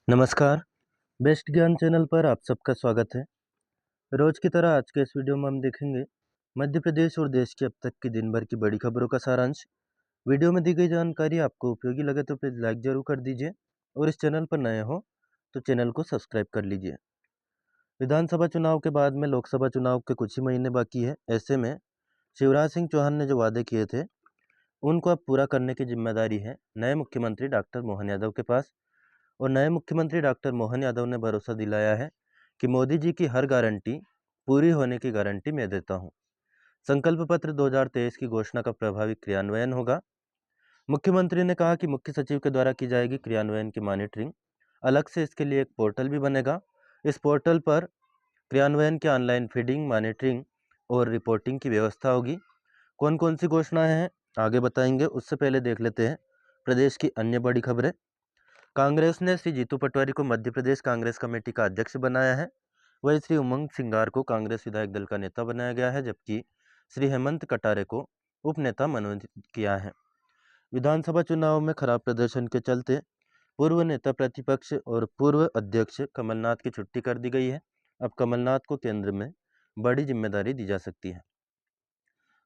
नमस्कार, बेस्ट ज्ञान चैनल पर आप सबका स्वागत है। रोज की तरह आज के इस वीडियो में हम देखेंगे मध्य प्रदेश और देश की अब तक की दिन भर की बड़ी खबरों का सारांश। वीडियो में दी गई जानकारी आपको उपयोगी लगे तो प्लीज़ लाइक जरूर कर दीजिए और इस चैनल पर नए हो तो चैनल को सब्सक्राइब कर लीजिए। विधानसभा चुनाव के बाद में लोकसभा चुनाव के कुछ ही महीने बाकी है। ऐसे में शिवराज सिंह चौहान ने जो वादे किए थे उनको अब पूरा करने की जिम्मेदारी है नए मुख्यमंत्री डॉक्टर मोहन यादव के पास। और नए मुख्यमंत्री डॉक्टर मोहन यादव ने भरोसा दिलाया है कि मोदी जी की हर गारंटी पूरी होने की गारंटी मैं देता हूं। संकल्प पत्र 2023 की घोषणा का प्रभावी क्रियान्वयन होगा। मुख्यमंत्री ने कहा कि मुख्य सचिव के द्वारा की जाएगी क्रियान्वयन की मॉनिटरिंग। अलग से इसके लिए एक पोर्टल भी बनेगा। इस पोर्टल पर क्रियान्वयन की ऑनलाइन फीडिंग, मॉनिटरिंग और रिपोर्टिंग की व्यवस्था होगी। कौन कौन सी घोषणाएं हैं आगे बताएंगे, उससे पहले देख लेते हैं प्रदेश की अन्य बड़ी खबरें। कांग्रेस ने श्री जीतू पटवारी को मध्य प्रदेश कांग्रेस कमेटी का अध्यक्ष बनाया है। वहीं श्री उमंग सिंगार को कांग्रेस विधायक दल का नेता बनाया गया है, जबकि श्री हेमंत कटारे को उपनेता मनोनीत किया है। विधानसभा चुनाव में खराब प्रदर्शन के चलते पूर्व नेता प्रतिपक्ष और पूर्व अध्यक्ष कमलनाथ की छुट्टी कर दी गई है। अब कमलनाथ को केंद्र में बड़ी जिम्मेदारी दी जा सकती है।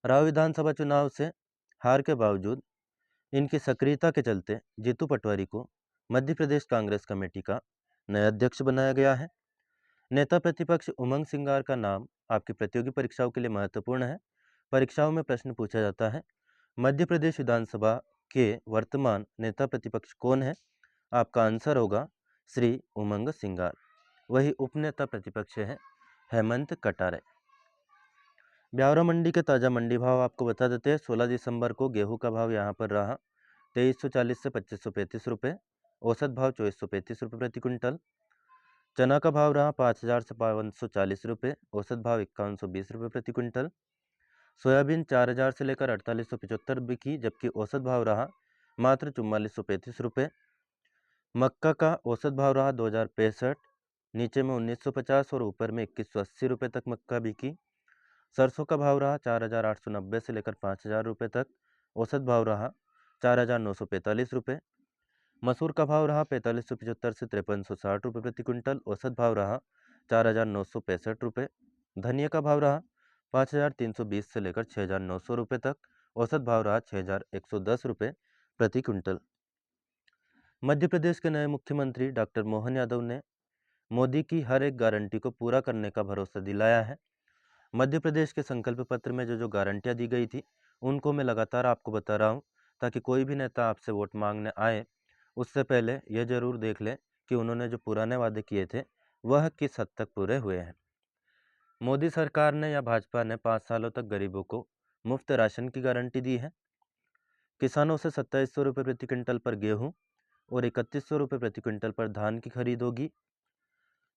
राव विधानसभा चुनाव से हार के बावजूद इनकी सक्रियता के चलते जीतू पटवारी को मध्य प्रदेश कांग्रेस कमेटी का नया अध्यक्ष बनाया गया है। नेता प्रतिपक्ष उमंग सिंगार का नाम आपकी प्रतियोगी परीक्षाओं के लिए महत्वपूर्ण है। परीक्षाओं में प्रश्न पूछा जाता है मध्य प्रदेश विधानसभा के वर्तमान नेता प्रतिपक्ष कौन है। आपका आंसर होगा श्री उमंग सिंगार। वही उपनेता प्रतिपक्ष है हेमंत कटारे। ब्यावरा मंडी के ताज़ा मंडी भाव आपको बता देते हैं। 16 दिसंबर को गेहूं का भाव यहां पर रहा 2340 से 2535 रुपये। औसत भाव 2435 रुपये प्रति क्विंटल। चना का भाव रहा 5000 से 5240 रुपये। औसत भाव 5120 रुपये प्रति क्विंटल। सोयाबीन 4000 से लेकर 4875 बिकी, जबकि औसत भाव रहा मात्र 4435 रुपये। मक्का का औसत भाव रहा 2065, नीचे में 1950 और ऊपर में 2180 रुपये तक मक्का बिकी। सरसों का भाव रहा 4890 से लेकर 5000 रुपये तक। औसत भाव रहा 4945 रुपये। मसूर का भाव रहा 4575 से 5360 रुपये प्रति क्विंटल। औसत भाव रहा 4965 रुपये। धनिया का भाव रहा 5320 से लेकर 6900 रुपये तक। औसत भाव रहा 6110 रुपये प्रति क्विंटल। मध्य प्रदेश के नए मुख्यमंत्री डॉक्टर मोहन यादव ने मोदी की हर एक गारंटी को पूरा करने का भरोसा दिलाया है। मध्य प्रदेश के संकल्प पत्र में जो जो गारंटियां दी गई थी उनको मैं लगातार आपको बता रहा हूं, ताकि कोई भी नेता आपसे वोट मांगने आए उससे पहले यह जरूर देख ले कि उन्होंने जो पुराने वादे किए थे वह किस हद तक पूरे हुए हैं। मोदी सरकार ने या भाजपा ने 5 सालों तक गरीबों को मुफ्त राशन की गारंटी दी है। किसानों से 2700 रुपये प्रति क्विंटल पर गेहूं और 3100 रुपये प्रति क्विंटल पर धान की खरीद होगी।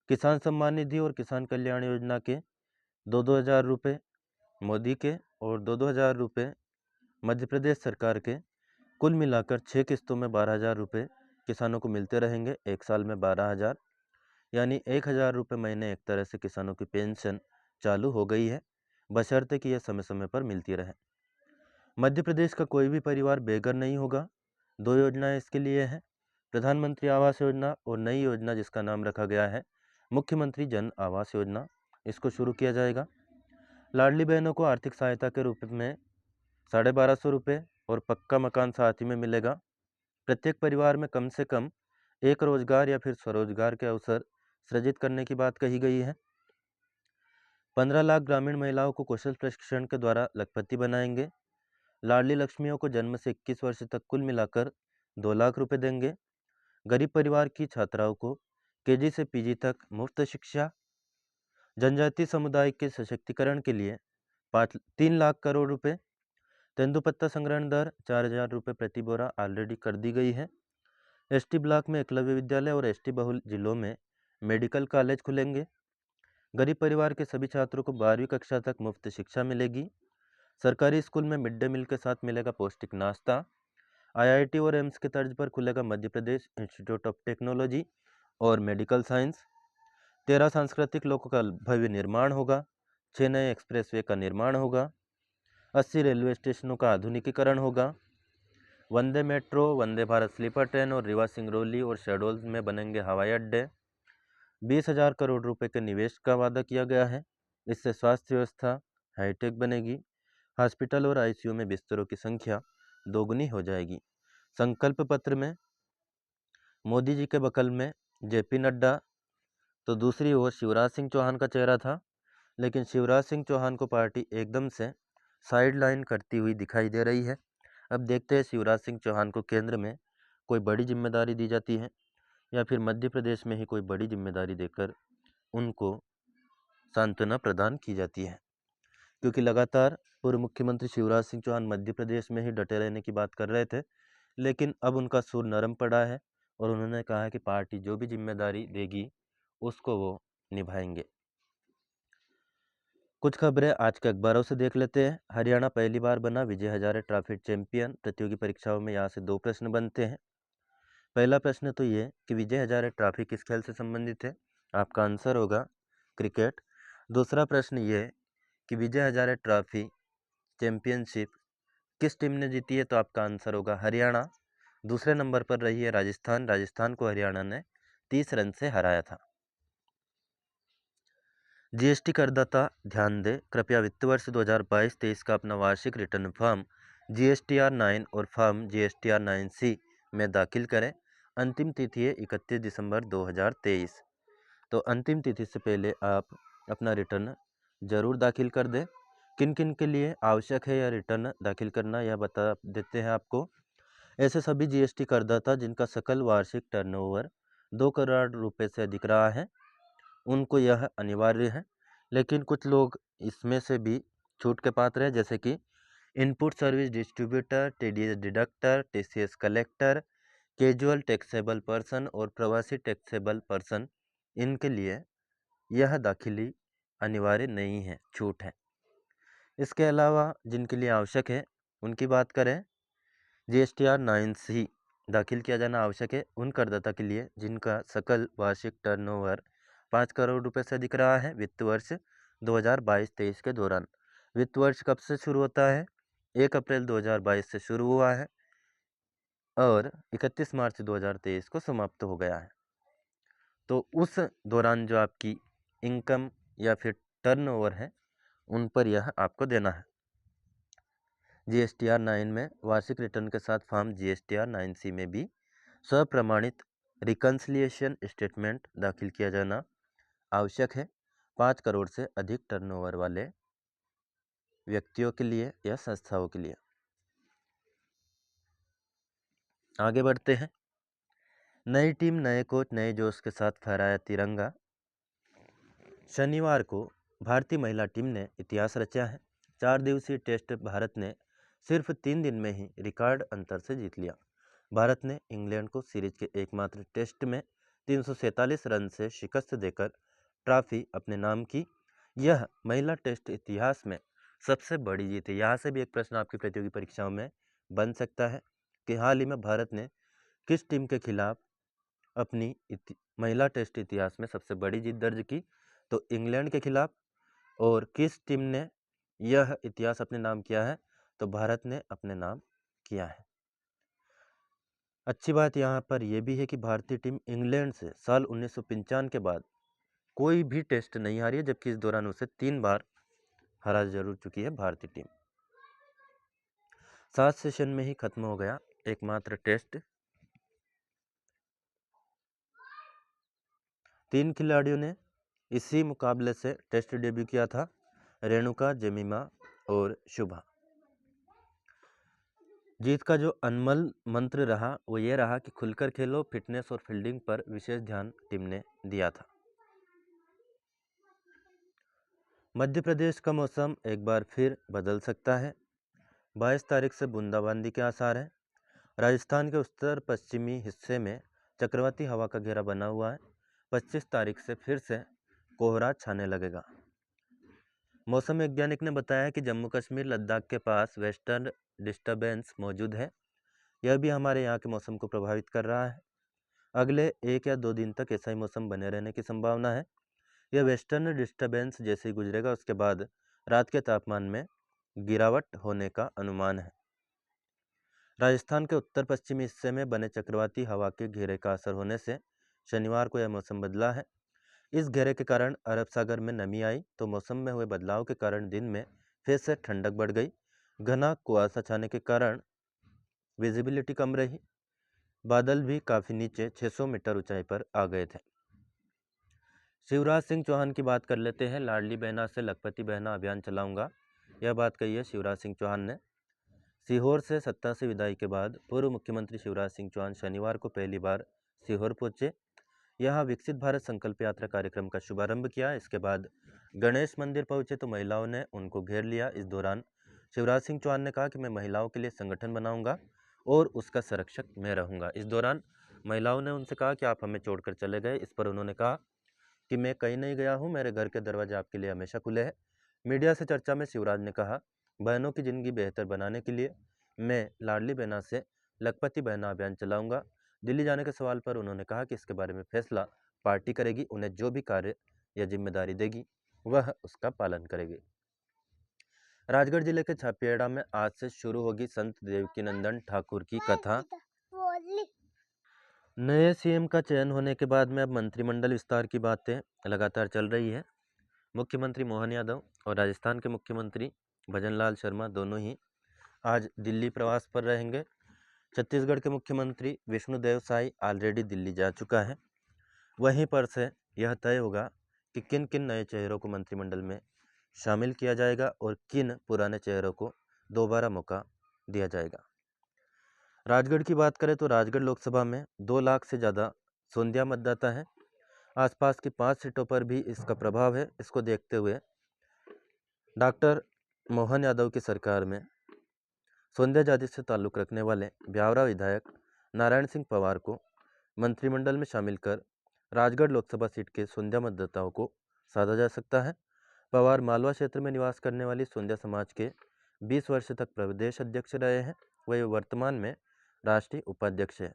किसान सम्मान निधि और किसान कल्याण योजना के 2-2 हज़ार रुपये मोदी के और 2-2 हज़ार रुपये मध्य प्रदेश सरकार के, कुल मिलाकर 6 किस्तों में 12,000 रुपये किसानों को मिलते रहेंगे। एक साल में 12,000 यानी 1,000 रुपये महीने। एक तरह से किसानों की पेंशन चालू हो गई है, बशर्ते कि यह समय समय पर मिलती रहे। मध्य प्रदेश का कोई भी परिवार बेघर नहीं होगा। 2 योजनाएं इसके लिए हैं, प्रधानमंत्री आवास योजना और नई योजना जिसका नाम रखा गया है मुख्यमंत्री जन आवास योजना। इसको शुरू किया जाएगा। लाडली बहनों को आर्थिक सहायता के रूप में 1250 रुपये और पक्का मकान साथ ही में मिलेगा। प्रत्येक परिवार में कम से कम एक रोजगार या फिर स्वरोजगार के अवसर सृजित करने की बात कही गई है। 15 लाख ग्रामीण महिलाओं को कौशल प्रशिक्षण के द्वारा लखपति बनाएंगे। लाडली लक्ष्मियों को जन्म से 21 वर्ष तक कुल मिलाकर 2 लाख रुपए देंगे। गरीब परिवार की छात्राओं को केजी से पीजी तक मुफ्त शिक्षा। जनजातीय समुदाय के सशक्तिकरण के लिए 3 लाख करोड़ रुपए। तेंदुपत्ता संग्रहण दर 4000 रुपये प्रति बोरा ऑलरेडी कर दी गई है। एसटी ब्लॉक में एकलव्य विद्यालय और एसटी बहुल जिलों में मेडिकल कॉलेज खुलेंगे। गरीब परिवार के सभी छात्रों को 12वीं कक्षा तक मुफ्त शिक्षा मिलेगी। सरकारी स्कूल में मिड डे मील के साथ मिलेगा पौष्टिक नाश्ता। आईआईटी और एम्स के तर्ज पर खुलेगा Madhya Pradesh institute of technology और मेडिकल साइंस। 13 सांस्कृतिक लोकों का भव्य निर्माण होगा। 6 नए एक्सप्रेसवे का निर्माण होगा। 80 रेलवे स्टेशनों का आधुनिकीकरण होगा। वंदे metro, Vande Bharat sleeper train और रीवा सिंगरौली और शहडोल में बनेंगे हवाई अड्डे। 20,000 करोड़ रुपए के निवेश का वादा किया गया है। इससे स्वास्थ्य व्यवस्था हाईटेक बनेगी। हॉस्पिटल और आईसीयू में बिस्तरों की संख्या दोगुनी हो जाएगी। संकल्प पत्र में मोदी जी के बगल में जेपी नड्डा, तो दूसरी ओर शिवराज सिंह चौहान का चेहरा था, लेकिन शिवराज सिंह चौहान को पार्टी एकदम से साइडलाइन करती हुई दिखाई दे रही है। अब देखते हैं शिवराज सिंह चौहान को केंद्र में कोई बड़ी जिम्मेदारी दी जाती है या फिर मध्य प्रदेश में ही कोई बड़ी जिम्मेदारी देकर उनको सांत्वना प्रदान की जाती है, क्योंकि लगातार पूर्व मुख्यमंत्री शिवराज सिंह चौहान मध्य प्रदेश में ही डटे रहने की बात कर रहे थे, लेकिन अब उनका सुर नरम पड़ा है और उन्होंने कहा है कि पार्टी जो भी जिम्मेदारी देगी उसको वो निभाएंगे। कुछ खबरें आज के अखबारों से देख लेते हैं। हरियाणा पहली बार बना विजय हजारे ट्रॉफी चैंपियन। प्रतियोगी परीक्षाओं में यहाँ से 2 प्रश्न बनते हैं। पहला प्रश्न तो ये कि विजय हजारे ट्रॉफी किस खेल से संबंधित है? आपका आंसर होगा क्रिकेट। दूसरा प्रश्न ये कि विजय हजारे ट्रॉफी चैंपियनशिप किस टीम ने जीती है? तो आपका आंसर होगा हरियाणा। दूसरे नंबर पर रही है राजस्थान। राजस्थान को हरियाणा ने 30 रन से हराया था। जीएसटी करदाता ध्यान दें, कृपया वित्त वर्ष 2022-23 का अपना वार्षिक रिटर्न फॉर्म GSTR 9 और फॉर्म GSTR 9C में दाखिल करें। अंतिम तिथि है 31 दिसंबर 2023। तो अंतिम तिथि से पहले आप अपना रिटर्न जरूर दाखिल कर दें। किन किन के लिए आवश्यक है यह रिटर्न दाखिल करना, यह बता देते हैं आपको। ऐसे सभी जीएसटी करदाता जिनका सकल वार्षिक टर्नओवर 2 करोड़ रुपए से अधिक रहा है, उनको यह अनिवार्य है। लेकिन कुछ लोग इसमें से भी छूट के पात्र हैं, जैसे कि input service distributor, TDS deductor, TCS collector, casual taxable person और प्रवासी टैक्सेबल पर्सन। इनके लिए यह दाखिली अनिवार्य नहीं है, छूट है। इसके अलावा जिनके लिए आवश्यक है उनकी बात करें, GSTR 9C दाखिल किया जाना आवश्यक है उन करदाता के लिए जिनका सकल वार्षिक टर्नओवर 5 करोड़ रुपए से अधिक रहा है वित्त वर्ष 2022-23 के दौरान। वित्त वर्ष कब से शुरू होता है? 1 अप्रैल 2022 से शुरू हुआ है और 31 मार्च 2023 को समाप्त हो गया है। तो उस दौरान जो आपकी इनकम या फिर टर्नओवर है उन पर यह आपको देना है। GSTR 9 में वार्षिक रिटर्न के साथ फॉर्म GSTR 9C में भी स्वप्रमाणित रिकन्सिलिएशन स्टेटमेंट दाखिल किया जाना आवश्यक है 5 करोड़ से अधिक टर्नओवर वाले व्यक्तियों के लिए या संस्थाओं के लिए। आगे बढ़ते हैं। नई टीम, नए कोच, नए जोश के साथ फहराया तिरंगा। शनिवार को भारतीय महिला टीम ने इतिहास रचा है। 4 दिवसीय टेस्ट भारत ने सिर्फ 3 दिन में ही रिकॉर्ड अंतर से जीत लिया। भारत ने इंग्लैंड को सीरीज के एकमात्र टेस्ट में 347 रन से शिकस्त देकर ट्रॉफी अपने नाम की। यह महिला टेस्ट इतिहास में सबसे बड़ी जीत है। यहाँ से भी एक प्रश्न आपकी प्रतियोगी परीक्षाओं में बन सकता है कि हाल ही में भारत ने किस टीम के खिलाफ अपनी महिला टेस्ट इतिहास में सबसे बड़ी जीत दर्ज की? तो इंग्लैंड के खिलाफ। और किस टीम ने यह इतिहास अपने नाम किया है? तो भारत ने अपने नाम किया है। अच्छी बात यहाँ पर यह भी है कि भारतीय टीम इंग्लैंड से साल 1995 के बाद कोई भी टेस्ट नहीं हारी है, जबकि इस दौरान उसे 3 बार हरा जरूर चुकी है भारतीय टीम। 7 सेशन में ही खत्म हो गया एकमात्र टेस्ट। 3 खिलाड़ियों ने इसी मुकाबले से टेस्ट डेब्यू किया था, रेणुका, जेमिमा और शुभा। जीत का जो अनमोल मंत्र रहा वो ये रहा कि खुलकर खेलो, फिटनेस और फील्डिंग पर विशेष ध्यान टीम ने दिया था। मध्य प्रदेश का मौसम एक बार फिर बदल सकता है। 22 तारीख से बूंदाबांदी के आसार हैं। राजस्थान के उत्तर पश्चिमी हिस्से में चक्रवाती हवा का घेरा बना हुआ है। 25 तारीख से फिर से कोहरा छाने लगेगा। मौसम वैज्ञानिक ने बताया कि जम्मू कश्मीर, लद्दाख के पास वेस्टर्न डिस्टर्बेंस मौजूद है। यह भी हमारे यहाँ के मौसम को प्रभावित कर रहा है। अगले 1 या 2 दिन तक ऐसा ही मौसम बने रहने की संभावना है। यह वेस्टर्न डिस्टर्बेंस जैसे ही गुजरेगा उसके बाद रात के तापमान में गिरावट होने का अनुमान है। राजस्थान के उत्तर पश्चिमी हिस्से में बने चक्रवाती हवा के घेरे का असर होने से शनिवार को यह मौसम बदला है। इस घेरे के कारण अरब सागर में नमी आई तो मौसम में हुए बदलाव के कारण दिन में फिर से ठंडक बढ़ गई। घना कुआसा छाने के कारण विजिबिलिटी कम रही। बादल भी काफ़ी नीचे 600 मीटर ऊंचाई पर आ गए थे। शिवराज सिंह चौहान की बात कर लेते हैं। लाडली बहना से लखपति बहना अभियान चलाऊंगा, यह बात कही है शिवराज सिंह चौहान ने। सीहोर से सत्ता से विदाई के बाद पूर्व मुख्यमंत्री शिवराज सिंह चौहान शनिवार को पहली बार सीहोर पहुंचे। यहाँ विकसित भारत संकल्प यात्रा कार्यक्रम का शुभारंभ किया। इसके बाद गणेश मंदिर पहुंचे तो महिलाओं ने उनको घेर लिया। इस दौरान शिवराज सिंह चौहान ने कहा कि मैं महिलाओं के लिए संगठन बनाऊंगा और उसका संरक्षक मैं रहूंगा। इस दौरान महिलाओं ने उनसे कहा कि आप हमें छोड़कर चले गए। इस पर उन्होंने कहा कि मैं कहीं नहीं गया हूं, मेरे घर के दरवाजे आपके लिए हमेशा खुले हैं। मीडिया से चर्चा में शिवराज ने कहा, बहनों की जिंदगी बेहतर बनाने के लिए मैं लाडली बहना से लखपति बहना अभियान चलाऊंगा। दिल्ली जाने के सवाल पर उन्होंने कहा कि इसके बारे में फैसला पार्टी करेगी, उन्हें जो भी कार्य या जिम्मेदारी देगी वह उसका पालन करेगी। राजगढ़ जिले के छापियाड़ा में आज से शुरू होगी संत देवकीनंदन ठाकुर की कथा। नए सीएम का चयन होने के बाद में अब मंत्रिमंडल विस्तार की बातें लगातार चल रही है। मुख्यमंत्री मोहन यादव और राजस्थान के मुख्यमंत्री भजनलाल शर्मा दोनों ही आज दिल्ली प्रवास पर रहेंगे। छत्तीसगढ़ के मुख्यमंत्री विष्णुदेव साई ऑलरेडी दिल्ली जा चुका है। वहीं पर से यह तय होगा कि किन किन नए चेहरों को मंत्रिमंडल में शामिल किया जाएगा और किन पुराने चेहरों को दोबारा मौका दिया जाएगा। राजगढ़ की बात करें तो राजगढ़ लोकसभा में 2 लाख से ज़्यादा सोंधिया मतदाता हैं। आसपास की 5 सीटों पर भी इसका प्रभाव है। इसको देखते हुए डॉक्टर मोहन यादव की सरकार में सोंधिया जाति से ताल्लुक़ रखने वाले ब्यावरा विधायक नारायण सिंह पवार को मंत्रिमंडल में शामिल कर राजगढ़ लोकसभा सीट के सोंधिया मतदाताओं को साधा जा सकता है। पवार मालवा क्षेत्र में निवास करने वाली सोंधिया समाज के 20 वर्ष तक प्रदेश अध्यक्ष रहे हैं। वह वर्तमान में राष्ट्रीय उपाध्यक्ष है।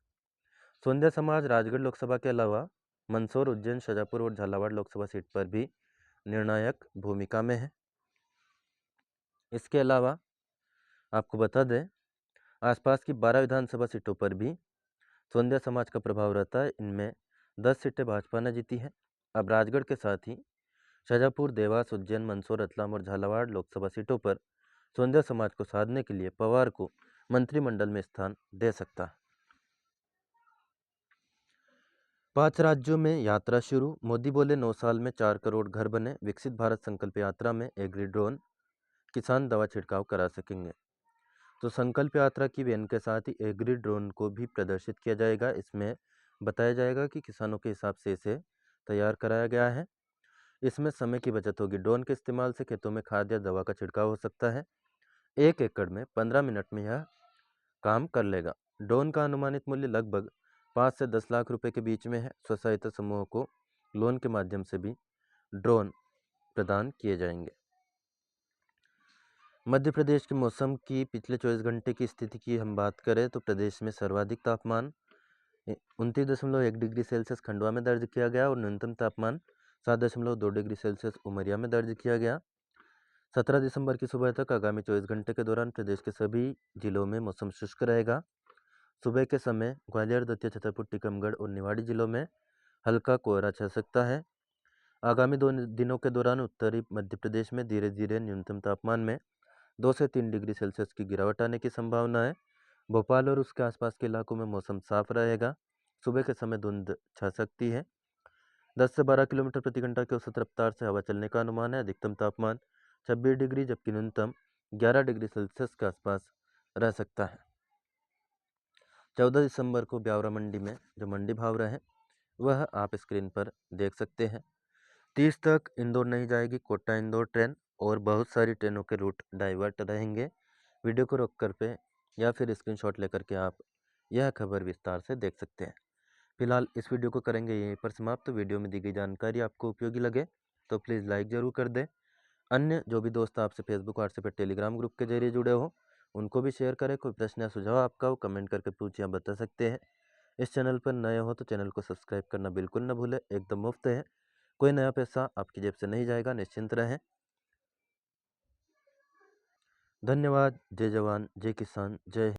सोंधिया समाज राजगढ़ लोकसभा के अलावा मंदसौर, उज्जैन, शाजापुर और झालावाड़ लोकसभा सीट पर भी निर्णायक भूमिका में है। इसके अलावा आपको बता दें, आसपास की 12 विधानसभा सीटों पर भी सोंधिया समाज का प्रभाव रहता है। इनमें 10 सीटें भाजपा ने जीती हैं। अब राजगढ़ के साथ ही शाजापुर, देवास, उज्जैन, मंदसौर, रतलाम और झालावाड़ लोकसभा सीटों पर सोंधिया समाज को साधने के लिए पवार को मंत्रिमंडल में स्थान दे सकता है। 5 राज्यों में यात्रा शुरू। मोदी बोले 9 साल में 4 करोड़ घर बने। विकसित भारत संकल्प यात्रा में एग्री ड्रोन, किसान दवा छिड़काव करा सकेंगे। तो संकल्प यात्रा की वैन के साथ ही एग्री ड्रोन को भी प्रदर्शित किया जाएगा। इसमें बताया जाएगा कि किसानों के हिसाब से इसे तैयार कराया गया है। इसमें समय की बचत होगी। ड्रोन के इस्तेमाल से खेतों में खाद या दवा का छिड़काव हो सकता है। 1 एकड़ में 15 मिनट में यह काम कर लेगा। ड्रोन का अनुमानित मूल्य लगभग 5 से 10 लाख रुपए के बीच में है। स्वसहायता समूहों को लोन के माध्यम से भी ड्रोन प्रदान किए जाएंगे। मध्य प्रदेश के मौसम की पिछले 24 घंटे की स्थिति की हम बात करें तो प्रदेश में सर्वाधिक तापमान 29.1 डिग्री सेल्सियस खंडवा में दर्ज किया गया और न्यूनतम तापमान 7.2 डिग्री सेल्सियस उमरिया में दर्ज किया गया। 17 दिसंबर की सुबह तक आगामी 24 घंटे के दौरान प्रदेश के सभी जिलों में मौसम शुष्क रहेगा। सुबह के समय ग्वालियर, दतिया, छतरपुर, टीकमगढ़ और निवाड़ी जिलों में हल्का कोहरा छा सकता है। आगामी 2 दिनों के दौरान उत्तरी मध्य प्रदेश में धीरे धीरे न्यूनतम तापमान में 2 से 3 डिग्री सेल्सियस की गिरावट आने की संभावना है। भोपाल और उसके आसपास के इलाकों में मौसम साफ रहेगा। सुबह के समय धुंध छा सकती है। 10 से 12 किलोमीटर प्रति घंटा की औसत रफ्तार से हवा चलने का अनुमान है। अधिकतम तापमान 26 डिग्री जबकि न्यूनतम 11 डिग्री सेल्सियस के आसपास रह सकता है। 14 दिसंबर को ब्यावरा मंडी में जो मंडी भाव रहे वह आप स्क्रीन पर देख सकते हैं। 30 तक इंदौर नहीं जाएगी कोटा इंदौर ट्रेन और बहुत सारी ट्रेनों के रूट डाइवर्ट रहेंगे। वीडियो को रोक कर पे या फिर स्क्रीनशॉट लेकर के आप यह खबर विस्तार से देख सकते हैं। फिलहाल इस वीडियो को करेंगे यहीं पर समाप्त। तो वीडियो में दी गई जानकारी आपको उपयोगी लगे तो प्लीज़ लाइक ज़रूर कर दें। अन्य जो भी दोस्त आपसे फेसबुक, व्हाट्सएप या टेलीग्राम ग्रुप के जरिए जुड़े हो उनको भी शेयर करें। कोई प्रश्न या सुझाव आपका हो कमेंट करके पूछिए, आप बता सकते हैं। इस चैनल पर नए हो तो चैनल को सब्सक्राइब करना बिल्कुल न भूलें, एकदम मुफ्त है। कोई नया पैसा आपकी जेब से नहीं जाएगा, निश्चिंत रहें। धन्यवाद। जय जवान, जय किसान, जय